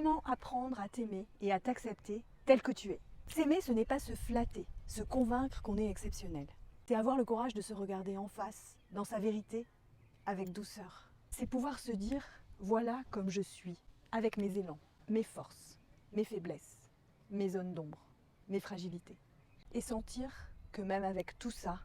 Comment apprendre à t'aimer et à t'accepter tel que tu es? S'aimer, ce n'est pas se flatter, se convaincre qu'on est exceptionnel. C'est avoir le courage de se regarder en face, dans sa vérité, avec douceur. C'est pouvoir se dire, voilà comme je suis, avec mes élans, mes forces, mes faiblesses, mes zones d'ombre, mes fragilités. Et sentir que même avec tout ça,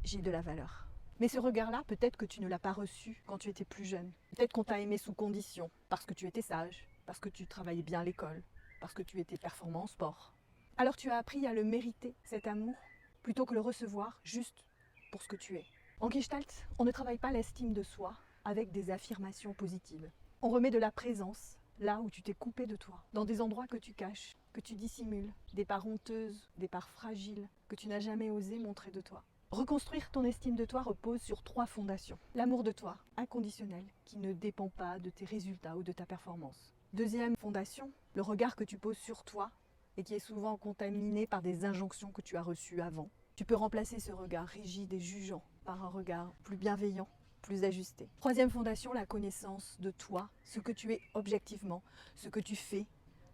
j'ai de la valeur. Mais ce regard-là, peut-être que tu ne l'as pas reçu quand tu étais plus jeune. Peut-être qu'on t'a aimé sous condition, parce que tu étais sage, parce que tu travaillais bien à l'école, parce que tu étais performant en sport. Alors tu as appris à le mériter, cet amour, plutôt que le recevoir juste pour ce que tu es. En Gestalt, on ne travaille pas l'estime de soi avec des affirmations positives. On remet de la présence là où tu t'es coupé de toi, dans des endroits que tu caches, que tu dissimules, des parts honteuses, des parts fragiles que tu n'as jamais osé montrer de toi. Reconstruire ton estime de toi repose sur 3 fondations. L'amour de toi, inconditionnel, qui ne dépend pas de tes résultats ou de ta performance. Deuxième fondation, le regard que tu poses sur toi et qui est souvent contaminé par des injonctions que tu as reçues avant. Tu peux remplacer ce regard rigide et jugeant par un regard plus bienveillant, plus ajusté. Troisième fondation, la connaissance de toi, ce que tu es objectivement, ce que tu fais,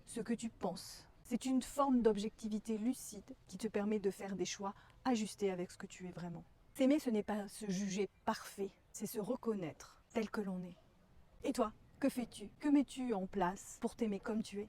ce que tu penses. C'est une forme d'objectivité lucide qui te permet de faire des choix ajustés avec ce que tu es vraiment. S'aimer, ce n'est pas se juger parfait, c'est se reconnaître tel que l'on est. Et toi, que fais-tu? Que mets-tu en place pour t'aimer comme tu es?